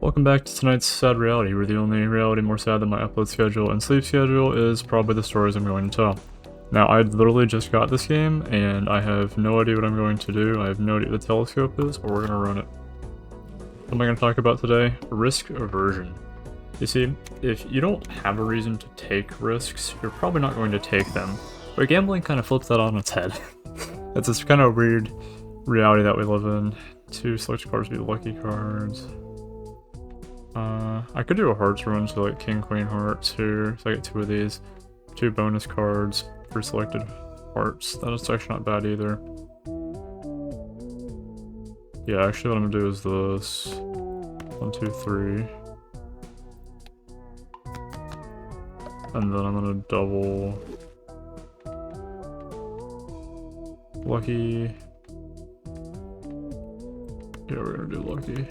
Welcome back to tonight's sad reality, where the only reality more sad than my upload schedule and sleep schedule is probably the stories I'm going to tell. Now, I literally just got this game, and I have no idea what I'm going to do. I have no idea what the telescope is, but we're going to run it. What am I going to talk about today? Risk aversion. You see, if you don't have a reason to take risks, you're probably not going to take them. But gambling kind of flips that on its head. It's this kind of weird reality that we live in. 2 select cards be lucky cards. I could do a hearts run, so like king, queen, hearts here. So I get 2 of these. 2 bonus cards for selected hearts. That is actually not bad either. Yeah, actually what I'm gonna do is this. 1, 2, 3. And then I'm gonna double lucky. Yeah, we're gonna do lucky.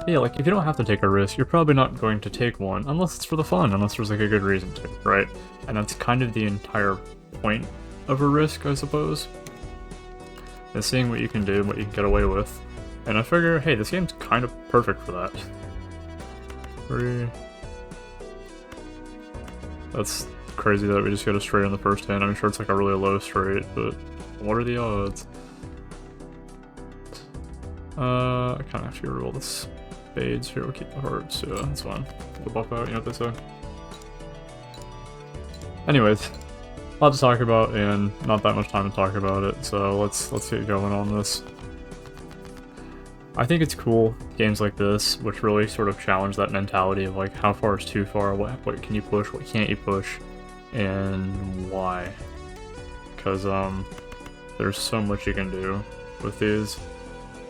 Yeah, like, if you don't have to take a risk, you're probably not going to take one, unless it's for the fun, unless there's, like, a good reason to, right? And that's kind of the entire point of a risk, I suppose. Is seeing what you can do, what you can get away with. And I figure, hey, this game's kind of perfect for that. 3. That's crazy that we just got a straight on the first hand. I'm sure it's, like, a really low straight, but what are the odds? I kind of have to reroll this. Spades here, we'll keep the hearts, yeah, that's fine. We'll buff out, you know what they say. Anyways, a lot to talk about and not that much time to talk about it, so let's get going on this. I think it's cool, games like this, which really sort of challenge that mentality of like, how far is too far, what can you push, what can't you push, and why. Because there's so much you can do with these.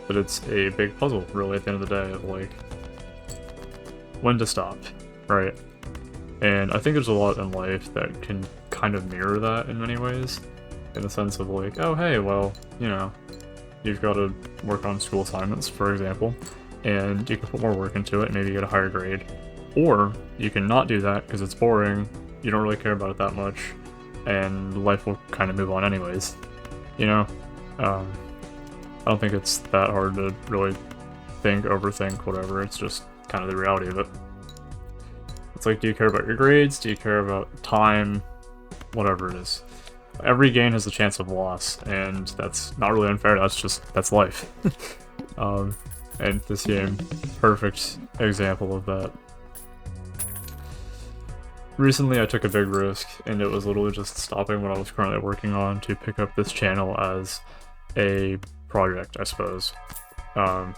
But it's a big puzzle, really, at the end of the day, of, like, when to stop, right? And I think there's a lot in life that can kind of mirror that in many ways, in the sense of, like, oh, hey, well, you know, you've got to work on school assignments, for example, and you can put more work into it, and maybe get a higher grade. Or you can not do that, because it's boring, you don't really care about it that much, and life will kind of move on anyways, you know? I don't think it's that hard to really overthink, whatever. It's just kind of the reality of it. It's like, do you care about your grades? Do you care about time? Whatever it is. Every game has a chance of loss, and that's not really unfair. That's life. And this game, perfect example of that. Recently I took a big risk, and it was literally just stopping what I was currently working on to pick up this channel as a project, I suppose. And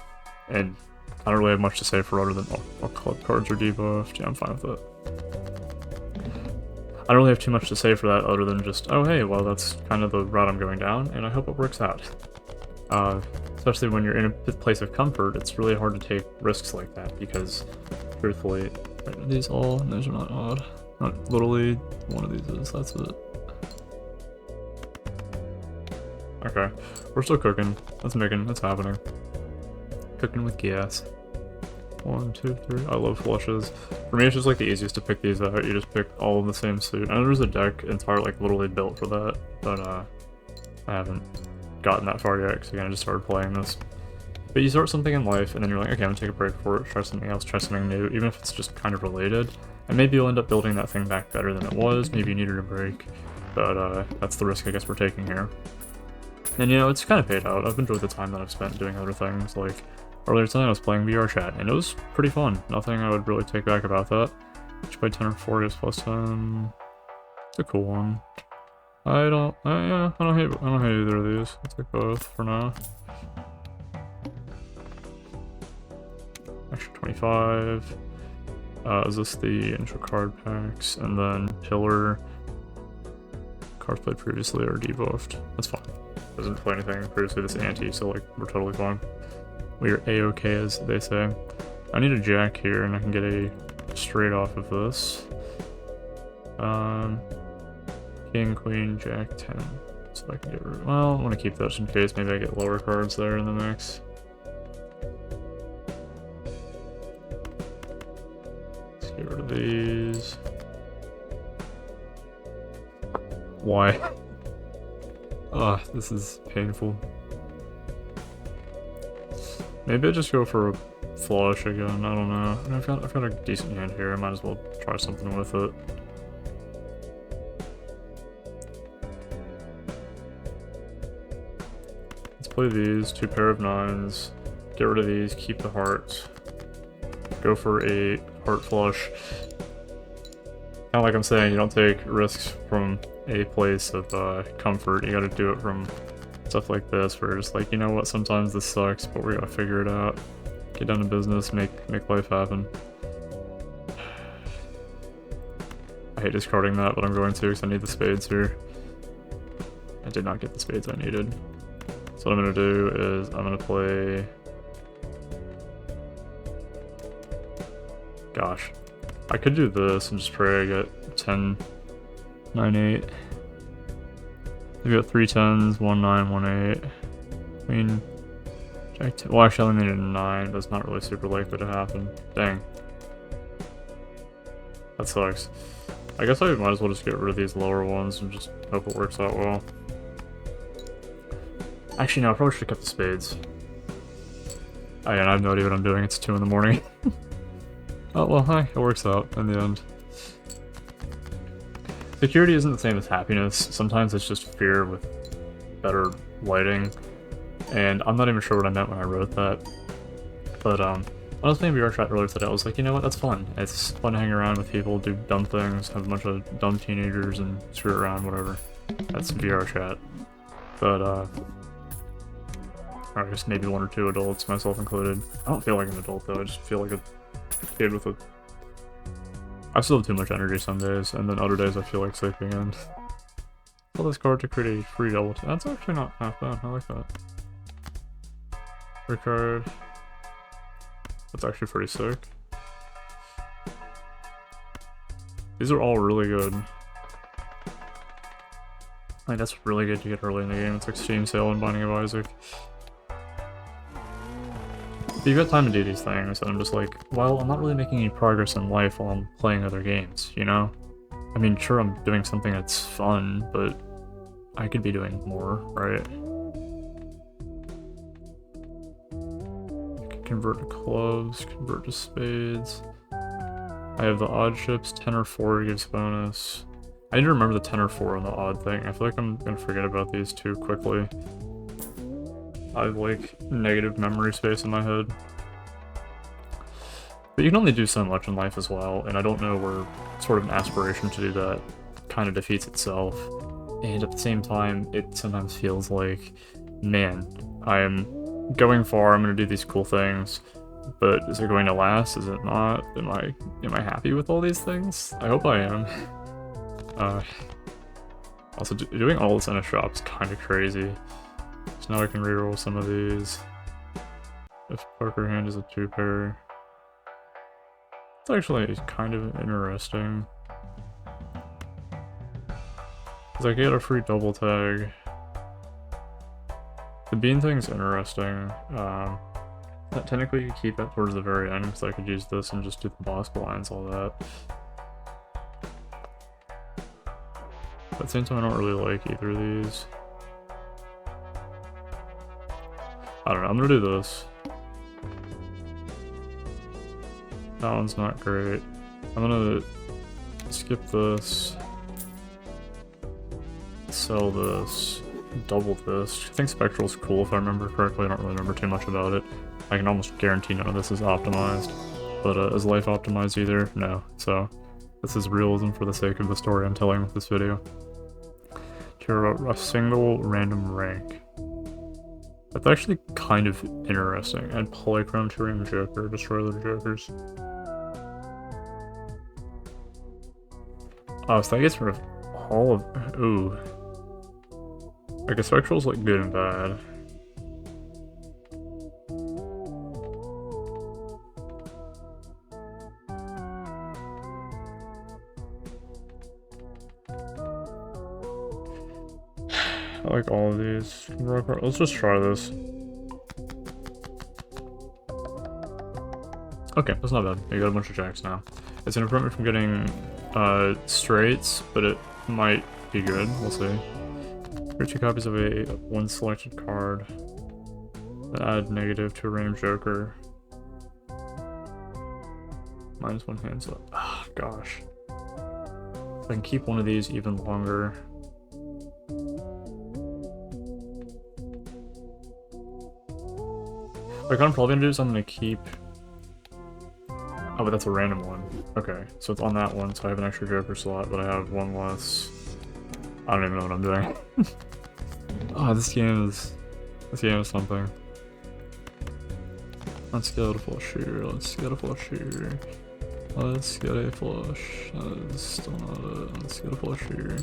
I don't really have much to say for other than all club cards are debuffed. Yeah, I'm fine with it. I don't really have too much to say for that other than just, oh hey, well that's kind of the route I'm going down, and I hope it works out. Especially when you're in a place of comfort, it's really hard to take risks like that, because truthfully, are these all? Those are not odd. Not literally one of these is, that's it. Okay, we're still cooking. That's happening. Cooking with gas. 1, 2, 3. I love flushes. For me, it's just like the easiest to pick these out. You just pick all of the same suit. I know there's a deck entirely, like, literally built for that, but I haven't gotten that far yet because again, I just started playing this. But you start something in life, and then you're like, okay, I'm gonna take a break for it, try something else, try something new, even if it's just kind of related. And maybe you'll end up building that thing back better than it was. Maybe you needed a break, but that's the risk I guess we're taking here. And you know, it's kind of paid out. I've enjoyed the time that I've spent doing other things, like earlier tonight I was playing VR chat, and it was pretty fun. Nothing I would really take back about that. Each by 10 or 4 gives plus 10. It's a cool one. I don't hate either of these. I'll take both for now. Extra 25. Is this the initial card packs? And then pillar. Cards played previously are debuffed. That's fine. Doesn't play anything previously this anti, so like we're totally fine. We are a-okay, as they say. I need a jack here, and I can get a straight off of this. King, queen, jack, 10. So I can get rid of, well, I want to keep those in case maybe I get lower cards there in the mix. Let's get rid of these. Why? Ugh, this is painful. Maybe I just go for flush again. I don't know. I mean, I've got a decent hand here. I might as well try something with it. Let's play these 2 pair of 9s. Get rid of these. Keep the hearts. Go for a heart flush. Kind of like I'm saying, you don't take risks from a place of comfort. You got to do it from stuff like this, where it's like, you know what? Sometimes this sucks, but we're gonna figure it out. Get down to business, make life happen. I hate discarding that, but I'm going to because I need the spades here. I did not get the spades I needed. So what I'm gonna do is I'm gonna play... Gosh. I could do this and just pray I get 10, 9, 8. We've got 3 10s, 1 9, 1 8. Queen, Jack 10. Well, actually, I only needed a 9, but it's not really super likely to happen. Dang. That sucks. I guess I might as well just get rid of these lower ones and just hope it works out well. Actually, no, I probably should have kept the spades. Oh, yeah, I have no idea what I'm doing. It's 2 in the morning. Oh, well, hi. It works out in the end. Security isn't the same as happiness. Sometimes it's just fear with better lighting. And I'm not even sure what I meant when I wrote that. But, when I was playing VR chat earlier today, I was like, you know what, that's fun. It's fun to hang around with people, do dumb things, have a bunch of dumb teenagers, and screw around, whatever. That's VR chat. But, or I guess maybe 1 or 2 adults, myself included. I don't feel like an adult, though. I just feel like a kid with a... I still have too much energy some days, and then other days I feel like sleeping in. Pull this card to create a free double. That's actually not half bad. I like that. Free card. That's actually pretty sick. These are all really good. Like, that's really good to get early in the game. It's like Steam Sale and Binding of Isaac. But you've got time to do these things, and I'm just like, well, I'm not really making any progress in life while I'm playing other games, you know? I mean, sure, I'm doing something that's fun, but I could be doing more, right? I can convert to clubs, convert to spades. I have the odd chips, 10 or 4 gives bonus. I need to remember the 10 or 4 on the odd thing. I feel like I'm gonna forget about these too quickly. I have, like, negative memory space in my head. But you can only do so much in life as well, and I don't know where sort of an aspiration to do that kind of defeats itself. And at the same time, it sometimes feels like, man, I am going far, I'm gonna do these cool things, but is it going to last? Is it not? Am I happy with all these things? I hope I am. Also, doing all this in a shop is kind of crazy. So now I can reroll some of these. If poker hand is a 2-pair. It's actually kind of interesting. Because I get a free double tag. The bean thing's interesting. Technically you keep that towards the very end, because I could use this and just do the boss blinds, all that. But at the same time, I don't really like either of these. I don't know, I'm gonna do this. That one's not great. I'm gonna skip this. Sell this. Double this. I think Spectral's cool if I remember correctly. I don't really remember too much about it. I can almost guarantee none of this is optimized. But is life optimized either? No. So this is realism for the sake of the story I'm telling with this video. To a single random rank. That's actually kind of interesting. Add Polychrome to Ring Joker, destroy the Jokers. Oh, so that gets rid of all of... Ooh. I guess Spectral's like good and bad. I like all of these. Let's just try this. Okay, that's not bad. You got a bunch of jacks now. It's an improvement from getting straights, but it might be good. We'll see. Here are 2 copies of one selected card. Add negative to a random joker. Minus one hand slot. Ah, gosh. If I can keep one of these even longer. What I'm probably gonna do is I'm gonna keep. Oh, but that's a random one. Okay, so it's on that one, so I have an extra Joker slot, but I have one less. I don't even know what I'm doing. Oh, this game is something. Let's get a flush here. Let's get a flush here. Let's get a flush. That is still not it. Let's get a flush here.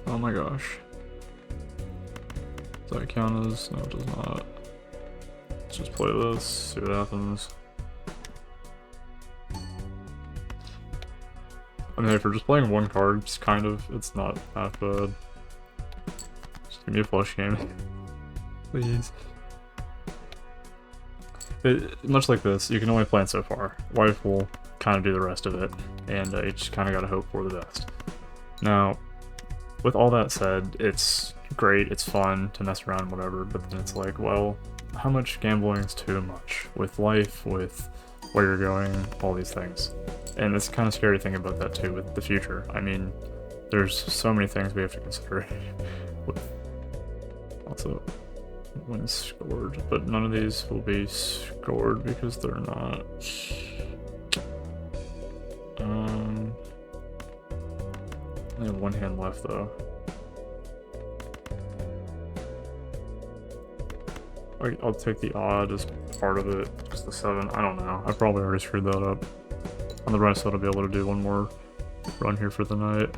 Oh my gosh. Does that count as? No, it does not. Let's just play this, see what happens. I mean, if we're just playing one card, it's kind of, it's not that bad. Just give me a flush game. Please. But much like this, you can only plan so far. Life will kind of do the rest of it, and you just kind of gotta hope for the best. Now, with all that said, it's great, it's fun to mess around, whatever, but then it's like, well, how much gambling is too much? With life, with where you're going, all these things. And it's kind of scary thing about that too, with the future. I mean, there's so many things we have to consider. With also wins scored, but none of these will be scored because they're not. I have one hand left though. I'll take the odd as part of it, just the 7. I don't know. I probably already screwed that up. On the rest, I'll be able to do one more run here for the night.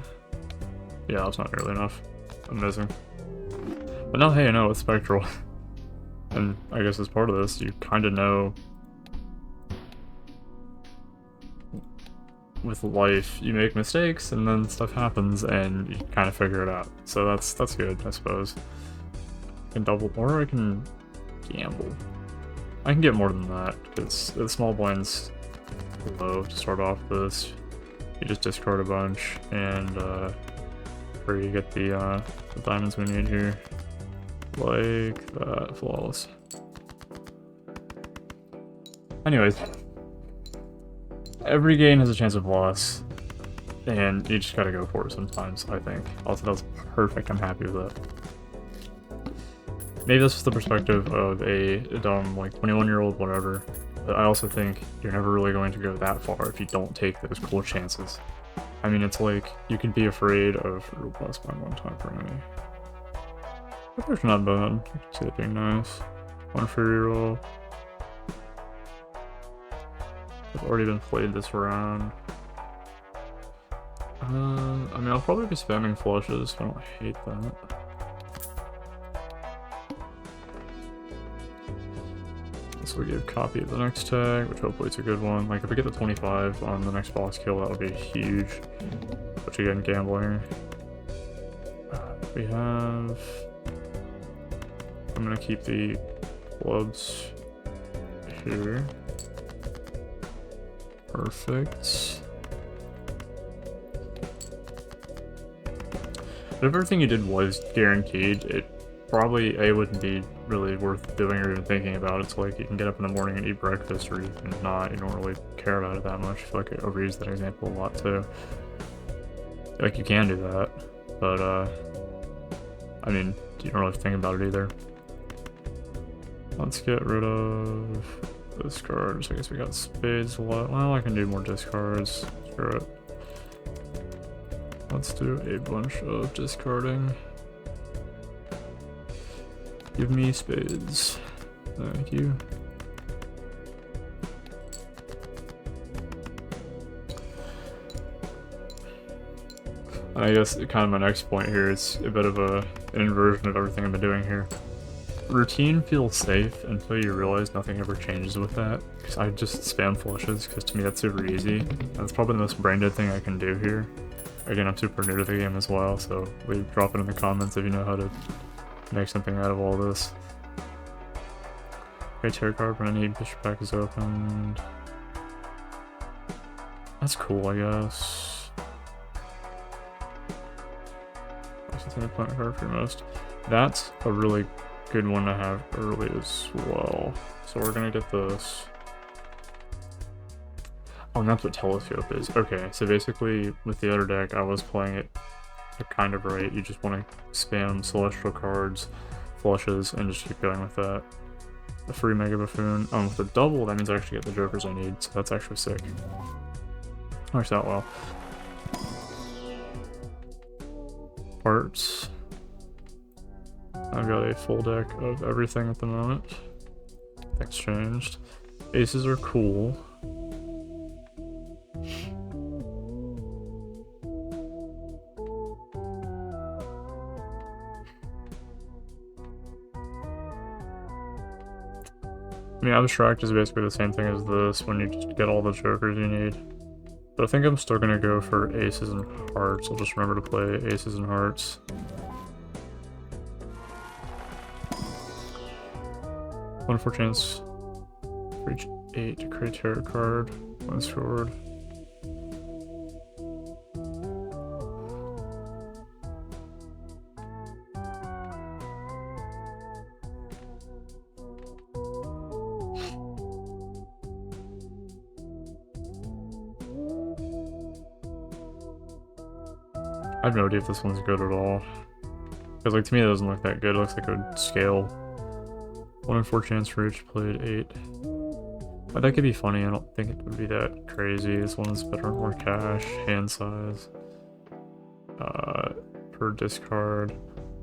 Yeah, that's not nearly enough. I'm missing. But now, hey, I know it's Spectral. And I guess as part of this, you kind of know with life, you make mistakes and then stuff happens and you kind of figure it out. So that's good, I suppose. I can double, or I can gamble. I can get more than that because the small blind's low to start off this. You just discard a bunch and where you get the diamonds we need here. Like that, flawless. Anyways, every game has a chance of loss, and you just gotta go for it sometimes, I think. Also, that was perfect, I'm happy with that. Maybe that's just the perspective of a dumb, like, 21-year-old, whatever, but I also think you're never really going to go that far if you don't take those cool chances. I mean, it's like, you can be afraid of real plus by 1 time per enemy. But that's not bad. I can see it being nice. 1 for reroll. I've already been played this round. I mean, I'll probably be spamming flushes, so I don't hate that. So we give copy of the next tag, which hopefully it's a good one. Like, if we get the 25 on the next boss kill, that would be huge. Which again, gambling. We have... I'm gonna keep the clubs here. Perfect. If everything you did was guaranteed, it probably wouldn't be really worth doing or even thinking about. It's like you can get up in the morning and eat breakfast, or you can not. You don't really care about it that much. I feel like I overuse that example a lot too. Like, you can do that, but I mean, you don't really think about it either. Let's get rid of discards. I guess we got spades a lot. Well, I can do more discards. Screw it. Let's do a bunch of discarding. Give me spades. Thank you. I guess kind of my next point here is a bit of an inversion of everything I've been doing here. Routine feels safe until you realize nothing ever changes with that. Because I just spam flushes, because to me that's super easy. That's probably the most brain dead thing I can do here. Again, I'm super new to the game as well, so drop it in the comments if you know how to make something out of all this. Okay, tarot card, but I need bishop back is opened. That's cool, I guess. That's an opponent card for most. That's a really good one to have early as well. So we're gonna get this. Oh, and that's what telescope is. Okay, so basically with the other deck, I was playing it kind of right. You just want to spam celestial cards, flushes, and just keep going with that. The free Mega Buffoon. With the double, that means I actually get the jokers I need, so that's actually sick. Works out well. Hearts. I've got a full deck of everything at the moment. Things changed. Aces are cool. I mean, Abstract is basically the same thing as this when you just get all the jokers you need. But I think I'm still gonna go for aces and hearts. I'll just remember to play aces and hearts. One for chance. Reach 8 to create a tarot card. One scored. I have no idea if this one's good at all. Because, like, to me it doesn't look that good. It looks like it would scale. 1 in 4 chance for each played 8. But that could be funny. I don't think it would be that crazy. This one's better, more cash, hand size. Per discard.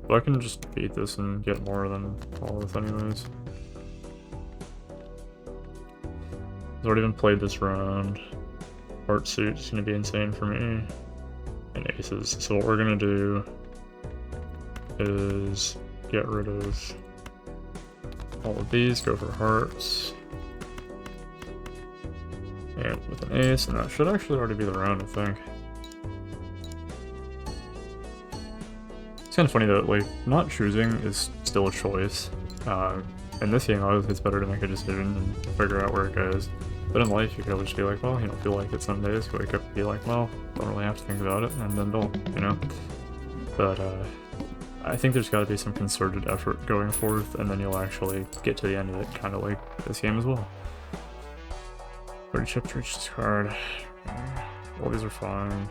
But I can just beat this and get more than all this anyways. I've already been played this round. Heart suit's gonna be insane for me. And aces. So what we're gonna do is get rid of all of these, go for hearts. And with an ace, and that should actually already be the round, I think. It's kind of funny that, like, not choosing is still a choice. In this game, obviously it's better to make a decision and figure out where it goes. But in life, you could always be like, well, you don't feel like it some days. You wake up and be like, well, don't really have to think about it, and then don't, you know? But, I think there's got to be some concerted effort going forth, and then you'll actually get to the end of it, kind of like this game as well. 30 chips to reach this card. All these are fine.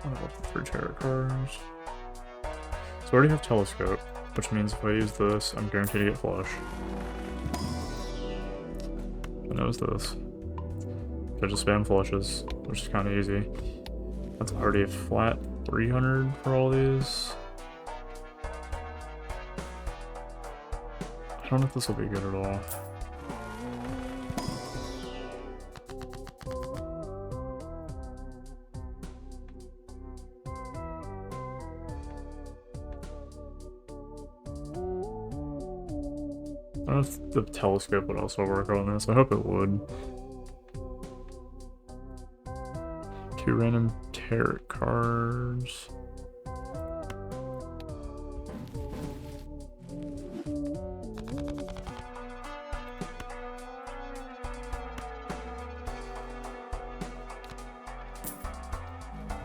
What about the 3 tarot cards? So I already have Telescope, which means if I use this, I'm guaranteed to get flush. I knows this. I just spam flushes, which is kind of easy. That's already a flat 300 for all these. I don't know if this will be good at all. I don't know if the telescope would also work on this. I hope it would. 2 random tarot cards.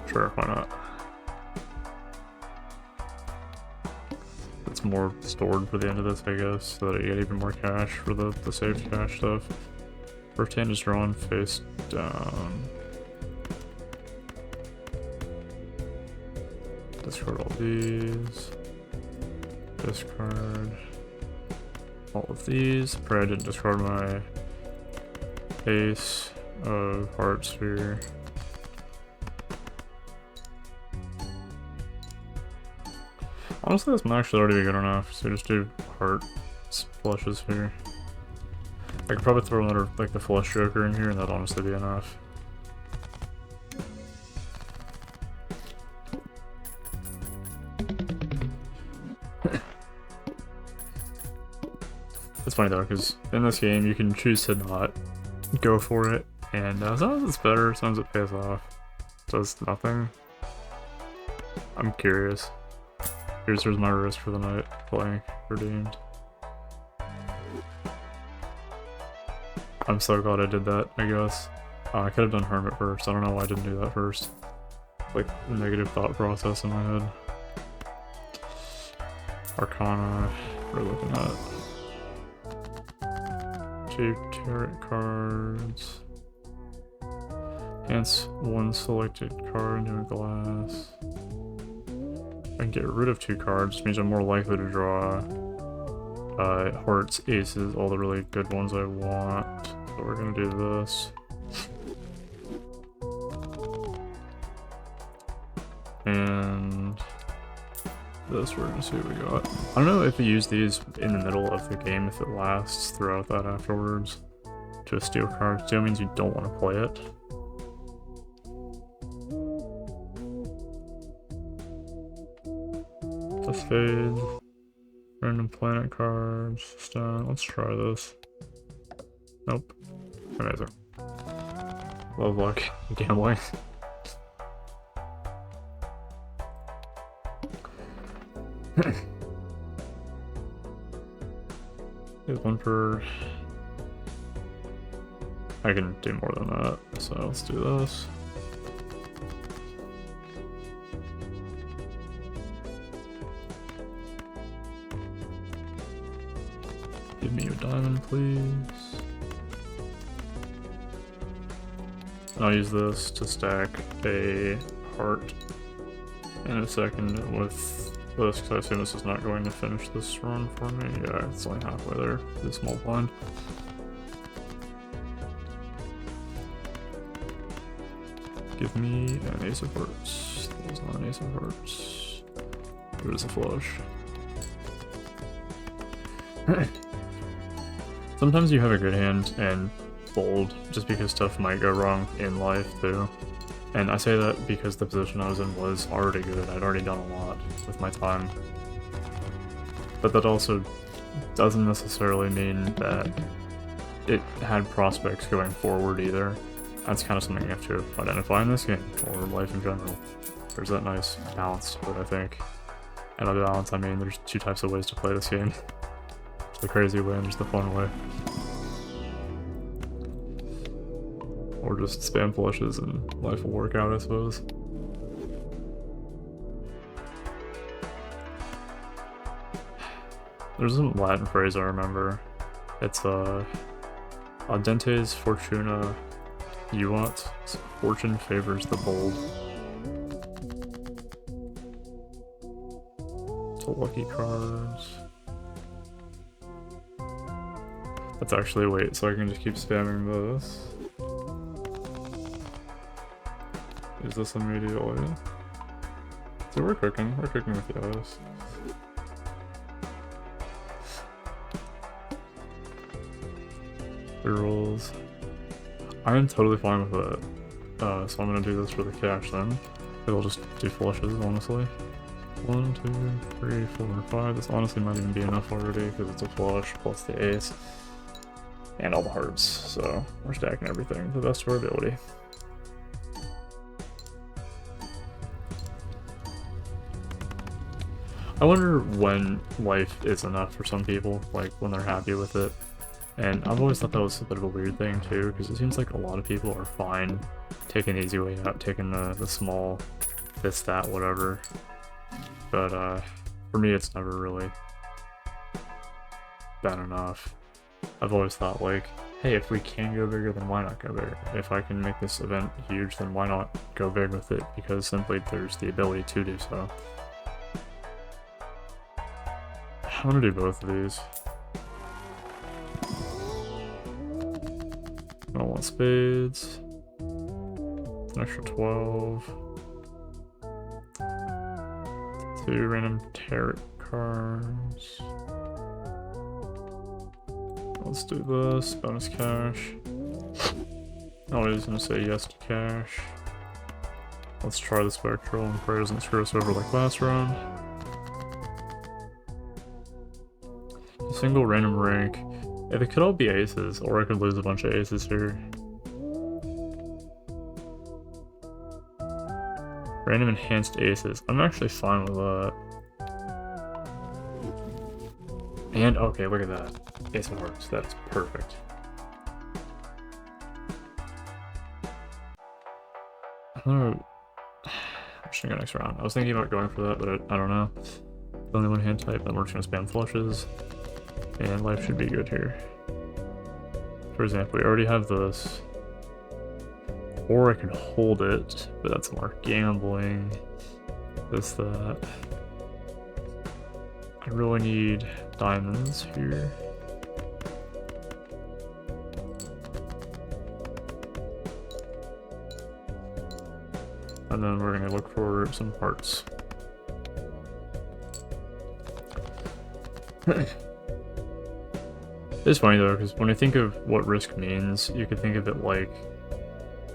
Sure, why not? It's more stored for the end of this, I guess, so that you get even more cash for the saved cash stuff. First hand is drawn face down. Discard all these. Discard all of these. Probably didn't discard my ace of hearts here. Honestly, this might actually already be good enough, so just do heart flushes here. I could probably throw another, like, the flush joker in here, and that'd honestly be enough. It's funny though, because in this game you can choose to not go for it, and sometimes it's better, sometimes it pays off. Does nothing. I'm curious. Here's my risk for the night. Blank. Redeemed. I'm so glad I did that, I guess. I could have done Hermit first. I don't know why I didn't do that first. Like, negative thought process in my head. Arcana. We're looking at 2 tarot cards. Enhance one selected card into a glass. I can get rid of 2 cards, which means I'm more likely to draw hearts, aces, all the really good ones I want. So we're gonna do this. And this, we're gonna see what we got. I don't know if we use these in the middle of the game, if it lasts throughout that afterwards. To steal card. Steal means you don't want to play it. The spades. Random planet cards. Stone. Let's try this. Nope. Amazing. Love luck. Gambling. Here's one for... I can do more than that, so let's do this. Give me a diamond, please. And I'll use this to stack a heart in a second with this, because I assume this is not going to finish this run for me. Yeah, it's only halfway there. The small blind. Give me an ace of hearts. That was not an ace of hearts. It was a flush. Sometimes you have a good hand and fold just because stuff might go wrong in life too. And I say that because the position I was in was already good. I'd already done a lot with my time. But that also doesn't necessarily mean that it had prospects going forward either. That's kind of something you have to identify in this game, or life in general. There's that nice balance to it, I think. And by balance, I mean there's 2 types of ways to play this game. There's the crazy way and there's the fun way. Or just spam flushes and life will work out, I suppose. There's a Latin phrase I remember. It's Audentes Fortuna Juvat. Fortune favors the bold. So lucky cards. Let's actually wait so I can just keep spamming this. Is this immediately? So we're cooking with the ice. Rerolls. I'm totally fine with it. So I'm gonna do this for the cash then. I'll just do flushes, honestly. 1, 2, 3, 4, 5. This honestly might even be enough already because it's a flush plus the ace. And all the hearts. So we're stacking everything to the best of our ability. I wonder when life is enough for some people, like when they're happy with it. And I've always thought that was a bit of a weird thing too, because it seems like a lot of people are fine taking the easy way out, taking the small this, that, whatever. But for me it's never really been enough. I've always thought like, hey, if we can go bigger, then why not go bigger? If I can make this event huge, then why not go big with it? Because simply there's the ability to do so. I'm gonna do both of these. I don't want spades. An extra 12. 2 random tarot cards. Let's do this. Bonus cash. Always gonna say yes to cash. Let's try the spectral and pray it doesn't screw us over like last round. A single random rank. Yeah, they could all be aces, or I could lose a bunch of aces here. Random enhanced aces. I'm actually fine with that. And, okay, look at that. Ace of hearts. That's perfect. I don't know. I'm just gonna go next round. I was thinking about going for that, but I don't know. Only one hand type, then we're just gonna spam flushes. And life should be good here. For example, we already have this. Or I can hold it, but that's more gambling. This, that. I really need diamonds here. And then we're gonna look for some parts. It's funny though, because when I think of what risk means, you could think of it like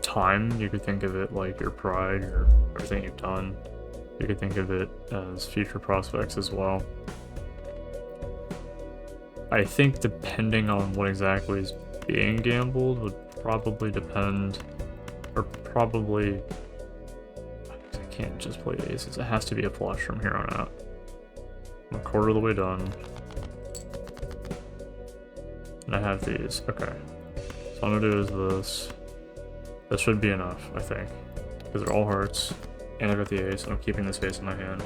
time, you could think of it like your pride, or everything you've done. You could think of it as future prospects as well. I think depending on what exactly is being gambled would probably depend, or probably, I can't just play aces, it has to be a flush from here on out. I'm a quarter of the way done. And I have these, okay. So what I'm gonna do is this. This should be enough, I think. Because they're all hearts, and I got the ace, and I'm keeping this ace in my hand.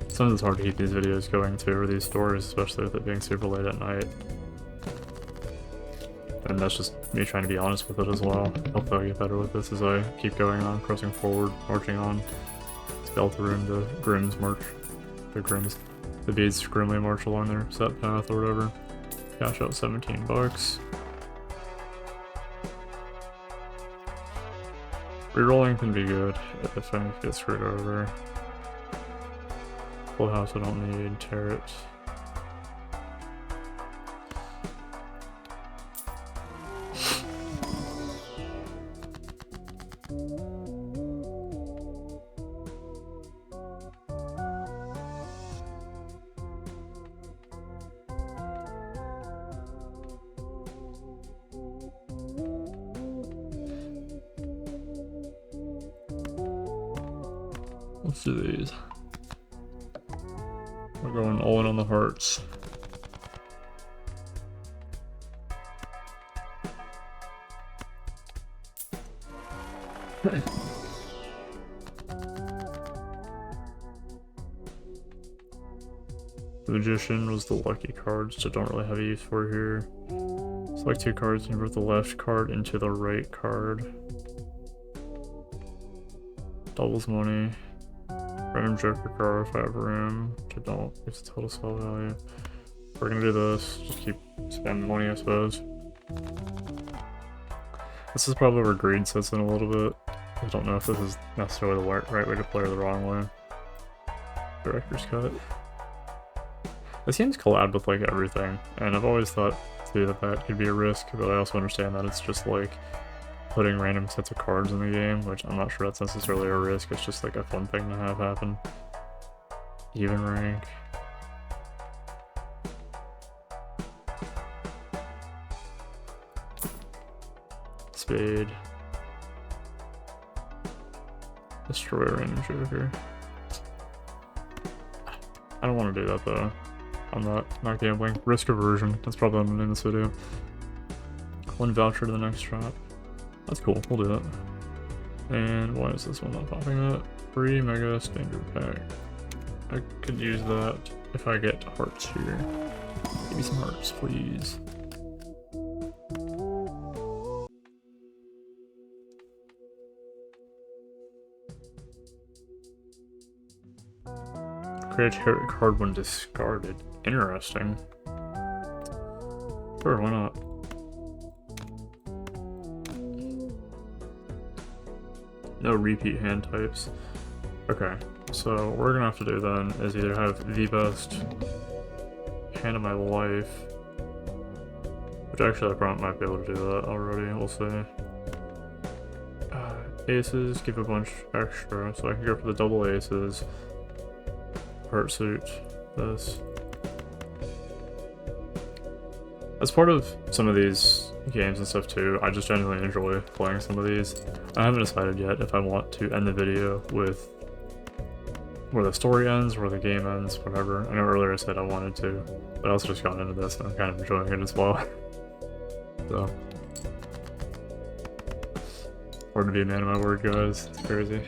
Sometimes it's hard to keep these videos going too, or these stories, especially with it being super late at night. And that's just me trying to be honest with it as well. Hopefully I'll get better with this as I keep going on, pressing forward, marching on. Skeleton room to Grimm's march. The beads grimly march along their set path or whatever. Cash out 17 bucks. Rerolling can be good if I get screwed over. Full house I don't need, tear it. Let's do these. We're going all in on the hearts. The Magician was the lucky card, so don't really have a use for here. Select two cards and convert the left card into the right card. Doubles money. Random Joker card if I have room. I don't. It's total spell value. We're gonna do this. Just keep spending money, I suppose. This is probably where greed sets in a little bit. I don't know if this is necessarily the right way to play or the wrong way. Director's cut. This game's collabed with like everything, and I've always thought too that could be a risk, but I also understand that it's just like putting random sets of cards in the game, which I'm not sure that's necessarily a risk, it's just like a fun thing to have happen. Even rank. Spade. Destroy a random joker. I don't want to do that though. I'm not gambling. Risk aversion. That's probably what I'm gonna do in this video. One voucher to the next shop. That's cool, we'll do that. And why is this one not popping up? Free Mega Standard Pack. I could use that if I get hearts here. Give me some hearts, please. Create a tarot card when discarded. Interesting. Sure, why not? No repeat hand types. Okay, so what we're gonna have to do then is either have the best hand of my life, which actually I probably might be able to do that already, we'll see. Aces, give a bunch extra, so I can go for the double aces. Heart suit, this. As part of some of these games and stuff too, I just genuinely enjoy playing some of these. I haven't decided yet if I want to end the video with where the story ends, where the game ends, whatever. I know earlier I said I wanted to, but I also just got into this and I'm kind of enjoying it as well. So, Hard to be a man of my word, guys. It's crazy.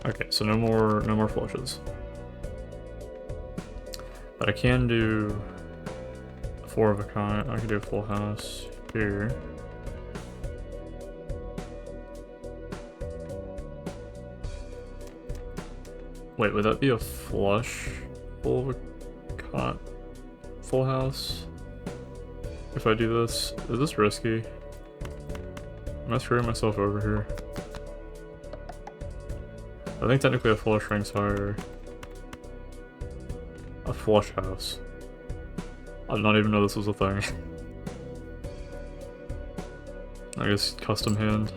Okay, so no more flushes. But I can do a 4 of a kind. I can do a full house here. Wait, would that be a flush full of a full house? If I do this, is this risky? Am I screwing myself over here? I think technically a flush ranks higher. A flush house. I did not even know this was a thing. I guess custom hand.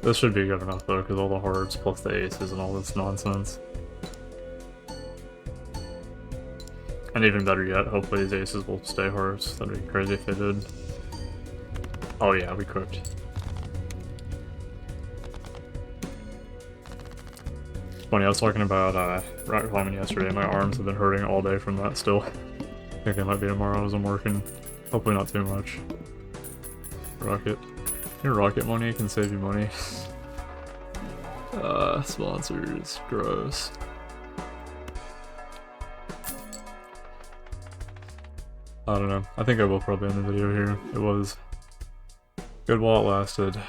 This should be good enough though, because all the hearts plus the aces and all this nonsense. And even better yet, hopefully these aces will stay hearts. That'd be crazy if they did. Oh yeah, we cooked. Funny, I was talking about rock climbing yesterday. My arms have been hurting all day from that still. I think it might be tomorrow as I'm working. Hopefully not too much. Rocket. Your rocket money can save you money. Sponsors. Gross. I don't know. I think I will probably end the video here. It was good while it lasted.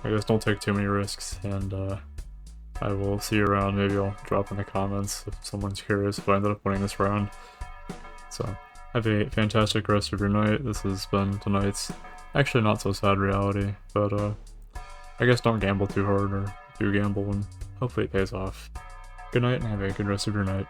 I guess don't take too many risks, and I will see you around. Maybe I'll drop in the comments if someone's curious if I ended up winning this round. So, have a fantastic rest of your night. This has been tonight's actually not so sad reality, but I guess don't gamble too hard, or do gamble and hopefully it pays off. Good night and have a good rest of your night.